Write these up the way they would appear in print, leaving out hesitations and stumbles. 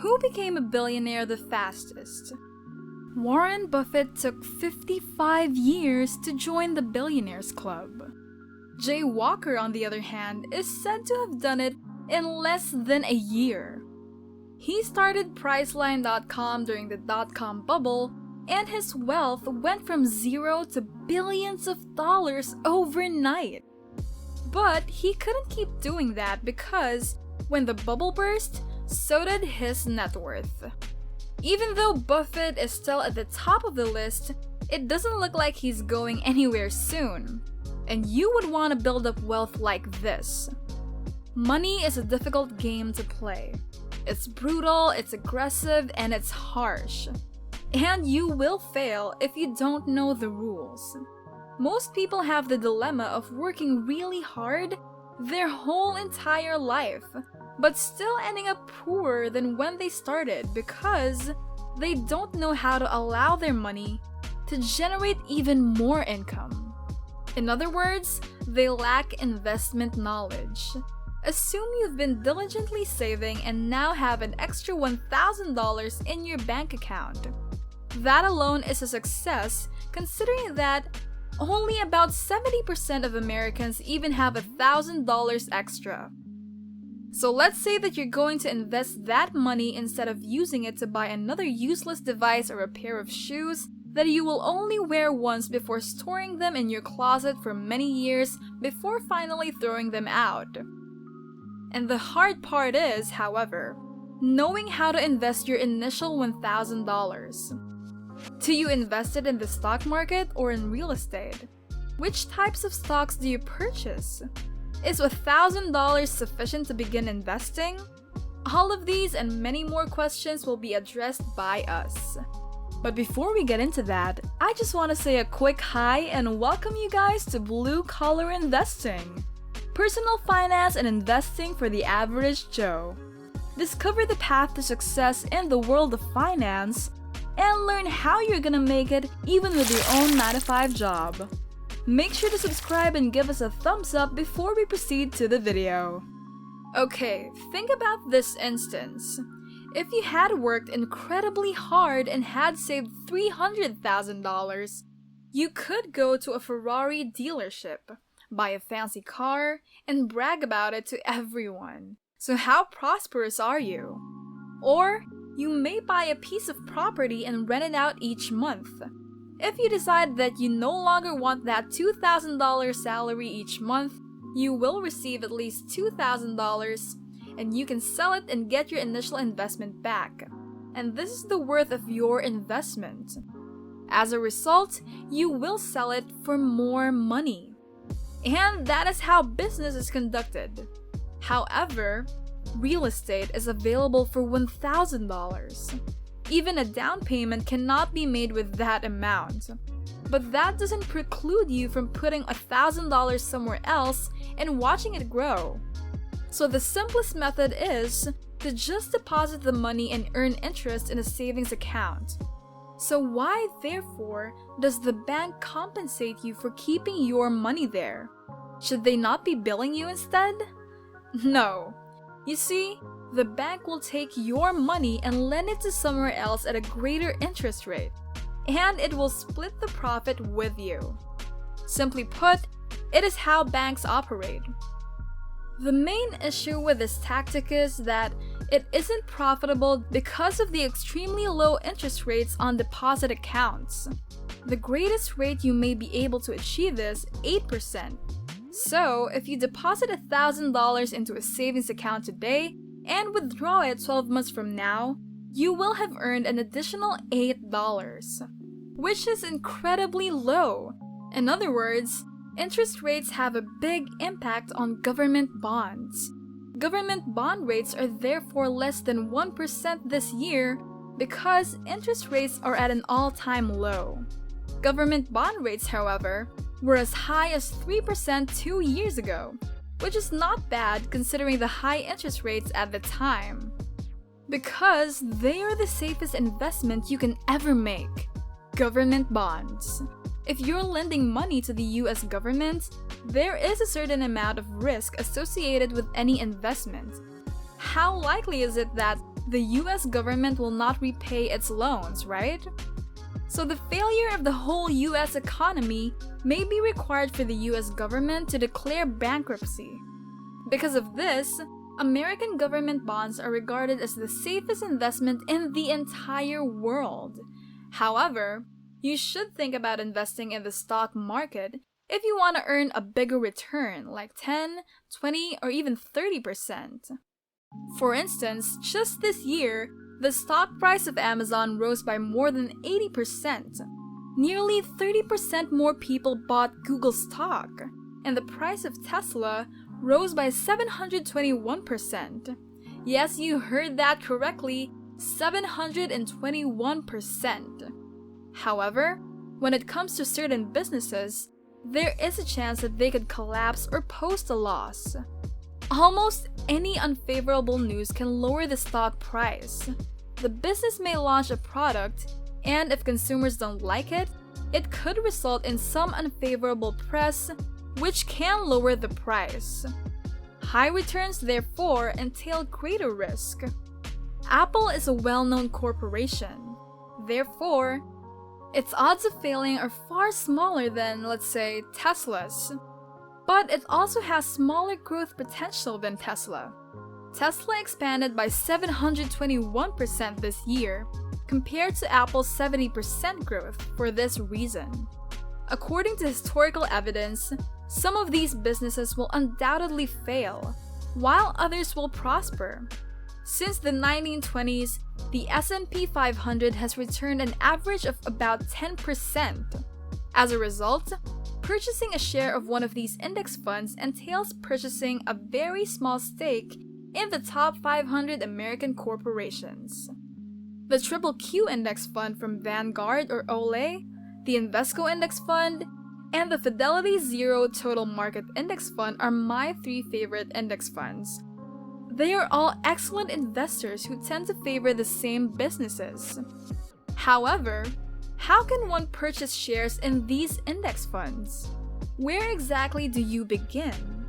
Who became a billionaire the fastest? Warren Buffett took 55 years to join the Billionaires Club. Jay Walker, on the other hand, is said to have done it in less than a year. He started Priceline.com during the dot-com bubble, and his wealth went from zero to billions of dollars overnight. But he couldn't keep doing that because when the bubble burst, so did his net worth. Even though Buffett is still at the top of the list, it doesn't look like he's going anywhere soon. And you would want to build up wealth like this. Money is a difficult game to play. It's brutal, it's aggressive, and it's harsh. And you will fail if you don't know the rules. Most people have the dilemma of working really hard their whole entire life, but still ending up poorer than when they started because they don't know how to allow their money to generate even more income. In other words, they lack investment knowledge. Assume you've been diligently saving and now have an extra $1,000 in your bank account. That alone is a success, considering that only about 70% of Americans even have $1,000 extra. So let's say that you're going to invest that money instead of using it to buy another useless device or a pair of shoes that you will only wear once before storing them in your closet for many years before finally throwing them out. And the hard part is, however, knowing how to invest your initial $1,000. Do you invest it in the stock market or in real estate? Which types of stocks do you purchase? Is $1,000 sufficient to begin investing? All of these and many more questions will be addressed by us. But before we get into that, I just want to say a quick hi and welcome you guys to Blue Collar Investing. Personal finance and investing for the average Joe. Discover the path to success in the world of finance and learn how you're gonna make it even with your own 9-to-5 job. Make sure to subscribe and give us a thumbs up before we proceed to the video. Okay, think about this instance. If you had worked incredibly hard and had saved $300,000, you could go to a Ferrari dealership, buy a fancy car, and brag about it to everyone. So how prosperous are you? Or you may buy a piece of property and rent it out each month. If you decide that you no longer want that $2,000 salary each month, you will receive at least $2,000 and you can sell it and get your initial investment back. And this is the worth of your investment. As a result, you will sell it for more money. And that is how business is conducted. However, real estate is available for $1,000. Even a down payment cannot be made with that amount. But that doesn't preclude you from putting $1,000 somewhere else and watching it grow. So the simplest method is to just deposit the money and earn interest in a savings account. So why, therefore, does the bank compensate you for keeping your money there? Should they not be billing you instead? No. You see, the bank will take your money and lend it to somewhere else at a greater interest rate, and it will split the profit with you. Simply put, it is how banks operate. The main issue with this tactic is that it isn't profitable because of the extremely low interest rates on deposit accounts. The greatest rate you may be able to achieve is 8%. So, if you deposit $1,000 into a savings account today and withdraw it 12 months from now, you will have earned an additional $8, which is incredibly low. In other words, interest rates have a big impact on government bonds. Government bond rates are therefore less than 1% this year because interest rates are at an all-time low. Government bond rates, however, were as high as 3% 2 years ago, which is not bad considering the high interest rates at the time. Because they are the safest investment you can ever make. Government bonds. If you're lending money to the US government, there is a certain amount of risk associated with any investment. How likely is it that the US government will not repay its loans, right? So the failure of the whole US economy may be required for the US government to declare bankruptcy. Because of this, American government bonds are regarded as the safest investment in the entire world. However, you should think about investing in the stock market if you want to earn a bigger return, like 10, 20, or even 30%. For instance, just this year, the stock price of Amazon rose by more than 80%. Nearly 30% more people bought Google stock, and the price of Tesla rose by 721%. Yes, you heard that correctly, 721%. However, when it comes to certain businesses, there is a chance that they could collapse or post a loss. Almost any unfavorable news can lower the stock price. The business may launch a product, and if consumers don't like it, it could result in some unfavorable press, which can lower the price. High returns, therefore, entail greater risk. Apple is a well-known corporation. Therefore, its odds of failing are far smaller than, let's say, Tesla's. But it also has smaller growth potential than Tesla. Tesla expanded by 721% this year, compared to Apple's 70% growth for this reason. According to historical evidence, some of these businesses will undoubtedly fail, while others will prosper. Since the 1920s, the S&P 500 has returned an average of about 10%. As a result, purchasing a share of one of these index funds entails purchasing a very small stake in the top 500 American corporations. The Triple Q Index Fund from Vanguard or Olay, the Invesco Index Fund, and the Fidelity Zero Total Market Index Fund are my 3 favorite index funds. They are all excellent investors who tend to favor the same businesses. However, how can one purchase shares in these index funds? Where exactly do you begin?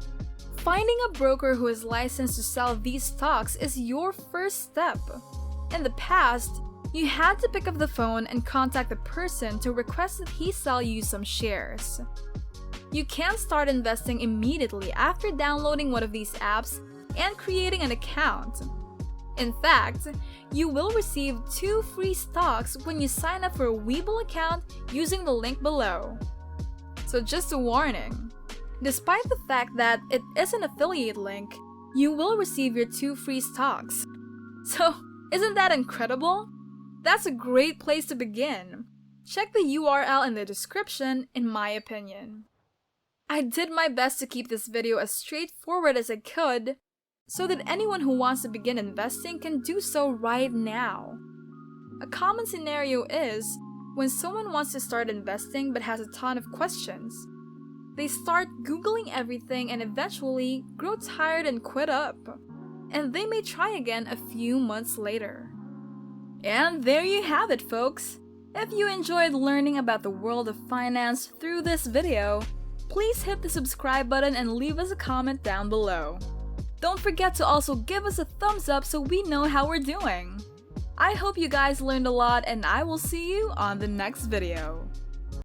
Finding a broker who is licensed to sell these stocks is your first step. In the past, you had to pick up the phone and contact the person to request that he sell you some shares. You can start investing immediately after downloading one of these apps and creating an account. In fact, you will receive 2 free stocks when you sign up for a Webull account using the link below. So just a warning, despite the fact that it is an affiliate link, you will receive your 2 free stocks. So isn't that incredible? That's a great place to begin. Check the URL in the description, in my opinion. I did my best to keep this video as straightforward as I could, so that anyone who wants to begin investing can do so right now. A common scenario is when someone wants to start investing but has a ton of questions. They start Googling everything and eventually grow tired and quit up. And they may try again a few months later. And there you have it, folks. If you enjoyed learning about the world of finance through this video, please hit the subscribe button and leave us a comment down below. Don't forget to also give us a thumbs up so we know how we're doing. I hope you guys learned a lot, and I will see you on the next video.